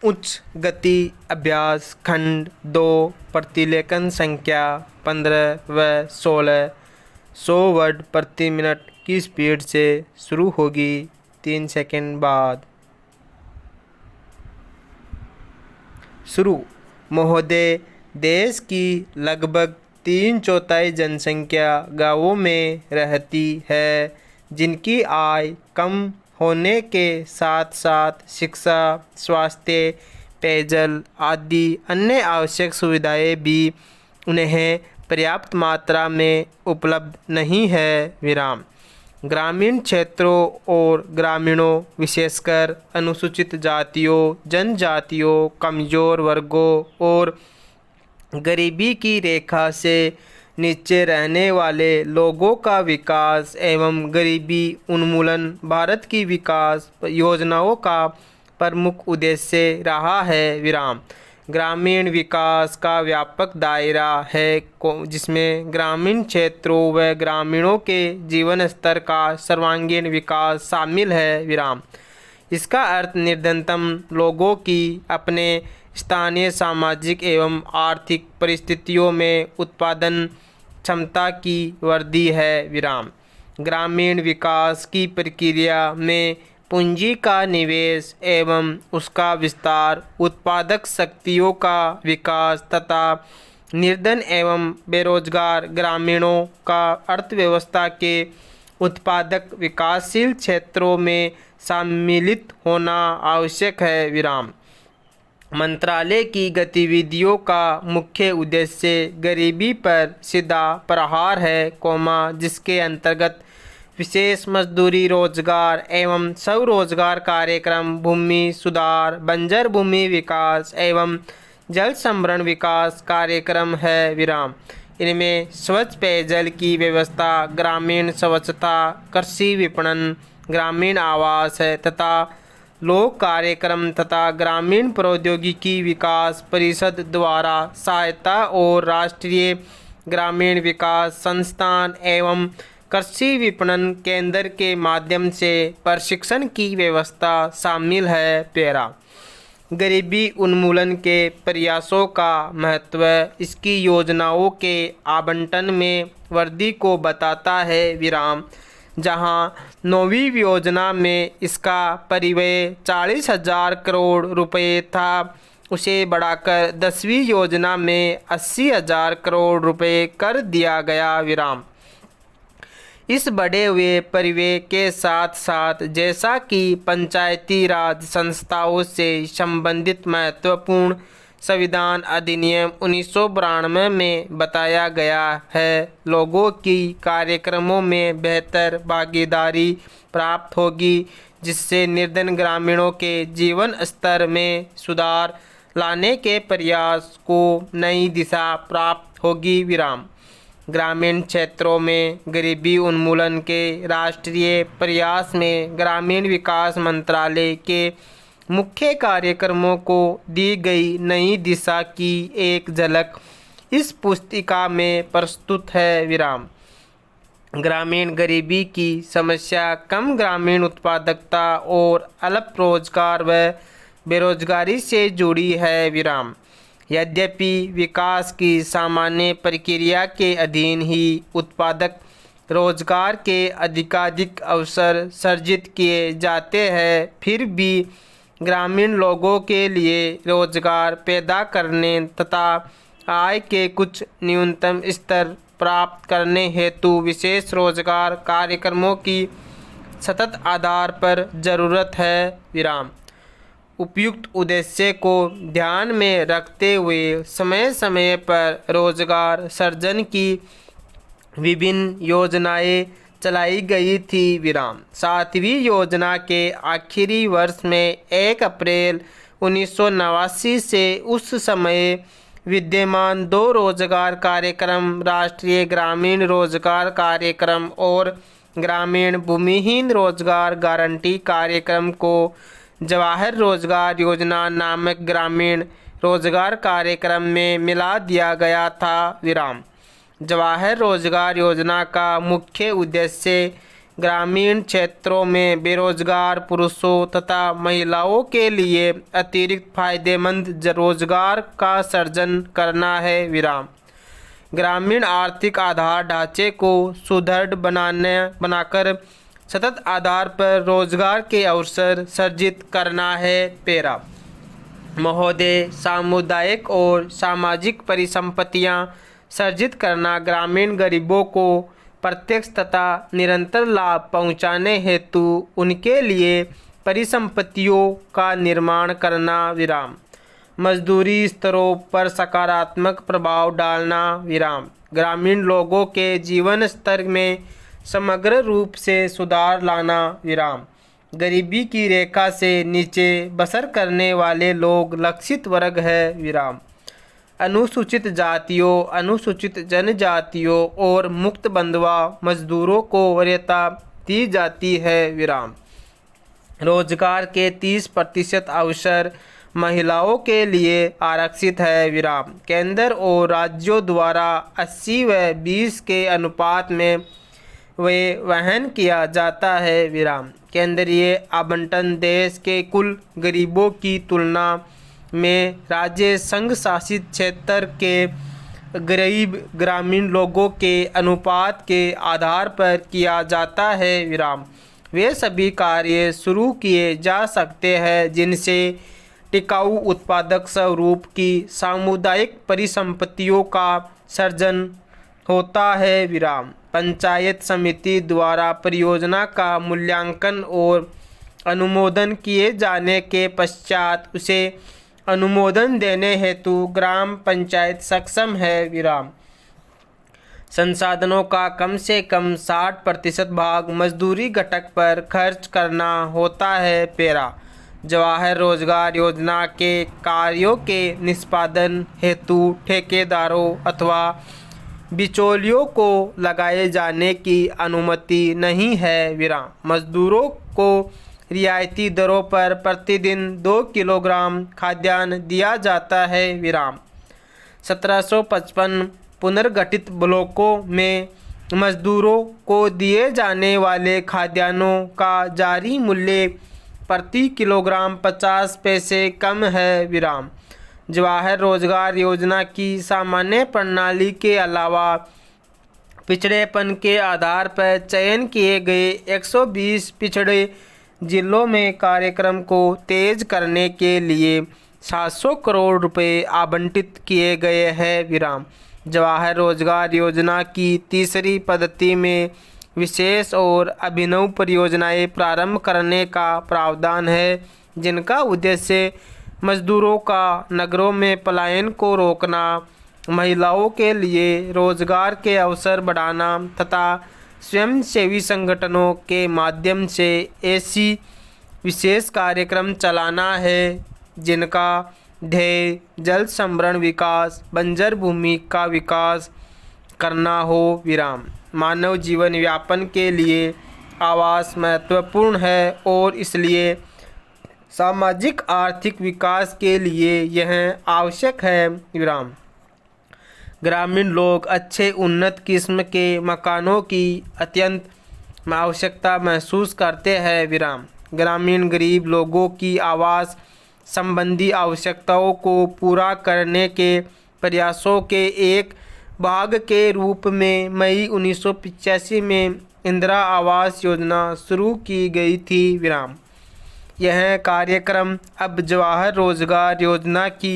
उच्च गति अभ्यास खंड 2 प्रतिलेखन संख्या 15 व 16 100 वर्ड प्रति मिनट की स्पीड से शुरू होगी। 3 सेकंड बाद शुरू। महोदय, देश की लगभग 3/4 जनसंख्या गांवों में रहती है, जिनकी आय कम होने के साथ साथ शिक्षा, स्वास्थ्य, पेयजल आदि अन्य आवश्यक सुविधाएं भी उन्हें पर्याप्त मात्रा में उपलब्ध नहीं है। विराम। ग्रामीण क्षेत्रों और ग्रामीणों, विशेषकर अनुसूचित जातियों, जनजातियों, कमज़ोर वर्गों और गरीबी की रेखा से नीचे रहने वाले लोगों का विकास एवं गरीबी उन्मूलन भारत की विकास योजनाओं का प्रमुख उद्देश्य रहा है। विराम। ग्रामीण विकास का व्यापक दायरा है जिसमें ग्रामीण क्षेत्रों व ग्रामीणों के जीवन स्तर का सर्वांगीण विकास शामिल है। विराम। इसका अर्थ निर्धनतम लोगों की अपने स्थानीय सामाजिक एवं आर्थिक परिस्थितियों में उत्पादन क्षमता की वृद्धि है। विराम। ग्रामीण विकास की प्रक्रिया में पूंजी का निवेश एवं उसका विस्तार, उत्पादक शक्तियों का विकास तथा निर्धन एवं बेरोजगार ग्रामीणों का अर्थव्यवस्था के उत्पादक विकासशील क्षेत्रों में सम्मिलित होना आवश्यक है। विराम। मंत्रालय की गतिविधियों का मुख्य उद्देश्य गरीबी पर सीधा प्रहार है, जिसके अंतर्गत विशेष मजदूरी रोजगार एवं स्वरोजगार कार्यक्रम, भूमि सुधार, बंजर भूमि विकास एवं जल संभरण विकास कार्यक्रम है। विराम। इनमें स्वच्छ पेयजल की व्यवस्था, ग्रामीण स्वच्छता, कृषि विपणन, ग्रामीण आवास है तथा लोक कार्यक्रम तथा ग्रामीण प्रौद्योगिकी विकास परिषद द्वारा सहायता और राष्ट्रीय ग्रामीण विकास संस्थान एवं कृषि विपणन केंद्र के माध्यम से प्रशिक्षण की व्यवस्था शामिल है। पैरा। गरीबी उन्मूलन के प्रयासों का महत्व इसकी योजनाओं के आवंटन में वृद्धि को बताता है। विराम। जहां 9वीं योजना में इसका परिव्यय 40,000 करोड़ रुपए था, उसे बढ़ाकर 10वीं योजना में 80,000 करोड़ रुपए कर दिया गया। विराम। इस बढ़े हुए परिव्यय के साथ साथ जैसा कि पंचायती राज संस्थाओं से संबंधित महत्वपूर्ण संविधान अधिनियम 1992 में बताया गया है, लोगों की कार्यक्रमों में बेहतर भागीदारी प्राप्त होगी, जिससे निर्धन ग्रामीणों के जीवन स्तर में सुधार लाने के प्रयास को नई दिशा प्राप्त होगी। विराम। ग्रामीण क्षेत्रों में गरीबी उन्मूलन के राष्ट्रीय प्रयास में ग्रामीण विकास मंत्रालय के मुख्य कार्यक्रमों को दी गई नई दिशा की एक झलक इस पुस्तिका में प्रस्तुत है। विराम। ग्रामीण गरीबी की समस्या कम ग्रामीण उत्पादकता और अल्प रोजगार व बेरोजगारी से जुड़ी है। विराम। यद्यपि विकास की सामान्य प्रक्रिया के अधीन ही उत्पादक रोजगार के अधिकाधिक अवसर सृजित किए जाते हैं, फिर भी ग्रामीण लोगों के लिए रोजगार पैदा करने तथा आय के कुछ न्यूनतम स्तर प्राप्त करने हेतु विशेष रोजगार कार्यक्रमों की सतत आधार पर जरूरत है। विराम। उपयुक्त उद्देश्य को ध्यान में रखते हुए समय समय पर रोजगार सृजन की विभिन्न योजनाएं चलाई गई थी। विराम। 7वीं योजना के आखिरी वर्ष में 1 अप्रैल 1989 से उस समय विद्यमान 2 रोजगार कार्यक्रम, राष्ट्रीय ग्रामीण रोजगार कार्यक्रम और ग्रामीण भूमिहीन रोजगार गारंटी कार्यक्रम को जवाहर रोजगार योजना नामक ग्रामीण रोजगार कार्यक्रम में मिला दिया गया था। विराम। जवाहर रोजगार योजना का मुख्य उद्देश्य ग्रामीण क्षेत्रों में बेरोजगार पुरुषों तथा महिलाओं के लिए अतिरिक्त फायदेमंद रोजगार का सृजन करना है। विराम। ग्रामीण आर्थिक आधार ढांचे को सुदृढ़ बनाकर सतत आधार पर रोजगार के अवसर सृजित करना है। पेरा। महोदय, सामुदायिक और सामाजिक परिसंपत्तियां सृजित करना ग्रामीण गरीबों को प्रत्यक्ष तथा निरंतर लाभ पहुंचाने हेतु उनके लिए परिसंपत्तियों का निर्माण करना। विराम। मजदूरी स्तरों पर सकारात्मक प्रभाव डालना। विराम। ग्रामीण लोगों के जीवन स्तर में समग्र रूप से सुधार लाना। विराम। गरीबी की रेखा से नीचे बसर करने वाले लोग लक्षित वर्ग है। विराम। अनुसूचित जातियों, अनुसूचित जनजातियों और मुक्त बंधुआ मजदूरों को वरीयता दी जाती है। विराम। रोजगार के 30% अवसर महिलाओं के लिए आरक्षित है। विराम। केंद्र और राज्यों द्वारा 80 व 20 के अनुपात में वे वहन किया जाता है। विराम। केंद्रीय आवंटन देश के कुल गरीबों की तुलना में राज्य संघ शासित क्षेत्र के गरीब ग्रामीण लोगों के अनुपात के आधार पर किया जाता है। विराम। वे सभी कार्य शुरू किए जा सकते हैं जिनसे टिकाऊ उत्पादक स्वरूप की सामुदायिक परिसंपत्तियों का सृजन होता है। विराम। पंचायत समिति द्वारा परियोजना का मूल्यांकन और अनुमोदन किए जाने के पश्चात उसे अनुमोदन देने हेतु ग्राम पंचायत सक्षम है। विराम। संसाधनों का कम से कम 60% भाग मजदूरी घटक पर खर्च करना होता है। पेरा। जवाहर रोजगार योजना के कार्यों के निष्पादन हेतु ठेकेदारों अथवा बिचौलियों को लगाए जाने की अनुमति नहीं है। विराम। मजदूरों को रियायती दरों पर प्रतिदिन 2 किलोग्राम खाद्यान्न दिया जाता है। विराम। 1755 पुनर्गठित ब्लॉकों में मजदूरों को दिए जाने वाले खाद्यान्नों का जारी मूल्य प्रति किलोग्राम 50 पैसे कम है। विराम। जवाहर रोजगार योजना की सामान्य प्रणाली के अलावा पिछड़ेपन के आधार पर चयन किए गए 120 पिछड़े जिलों में कार्यक्रम को तेज करने के लिए 700 करोड़ रुपए आवंटित किए गए हैं। विराम। जवाहर रोजगार योजना की तीसरी पद्धति में विशेष और अभिनव परियोजनाएं प्रारंभ करने का प्रावधान है जिनका उद्देश्य मजदूरों का नगरों में पलायन को रोकना, महिलाओं के लिए रोजगार के अवसर बढ़ाना तथा स्वयंसेवी संगठनों के माध्यम से ऐसी विशेष कार्यक्रम चलाना है जिनका ध्येय जल संभरण विकास, बंजर भूमि का विकास करना हो। विराम। मानव जीवन यापन के लिए आवास महत्वपूर्ण है और इसलिए सामाजिक आर्थिक विकास के लिए यह आवश्यक है। विराम। ग्रामीण लोग अच्छे उन्नत किस्म के मकानों की अत्यंत आवश्यकता महसूस करते हैं। विराम। ग्रामीण गरीब लोगों की आवास संबंधी आवश्यकताओं को पूरा करने के प्रयासों के एक भाग के रूप में मई 1985 में इंदिरा आवास योजना शुरू की गई थी। विराम। यह कार्यक्रम अब जवाहर रोजगार योजना की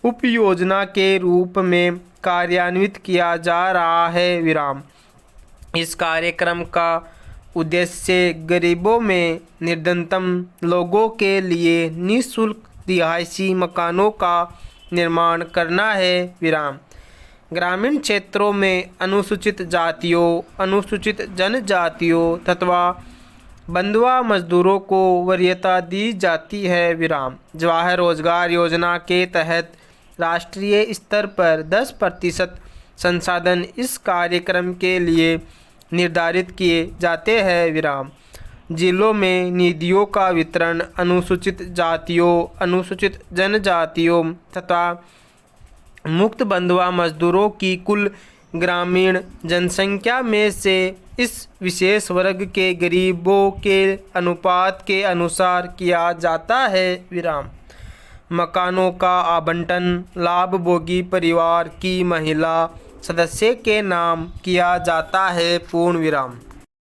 उपयोजना के रूप में कार्यान्वित किया जा रहा है। विराम। इस कार्यक्रम का उद्देश्य गरीबों में निर्धनतम लोगों के लिए निःशुल्क रिहायशी मकानों का निर्माण करना है। विराम। ग्रामीण क्षेत्रों में अनुसूचित जातियों, अनुसूचित जनजातियों तथा बंधुआ मजदूरों को वरीयता दी जाती है। विराम। जवाहर रोजगार योजना के तहत राष्ट्रीय स्तर पर 10% संसाधन इस कार्यक्रम के लिए निर्धारित किए जाते हैं। विराम। जिलों में निधियों का वितरण अनुसूचित जातियों, अनुसूचित जनजातियों तथा मुक्त बंधुआ मजदूरों की कुल ग्रामीण जनसंख्या में से इस विशेष वर्ग के गरीबों के अनुपात के अनुसार किया जाता है। विराम। मकानों का आवंटन लाभभोगी परिवार की महिला सदस्य के नाम किया जाता है। पूर्ण विराम।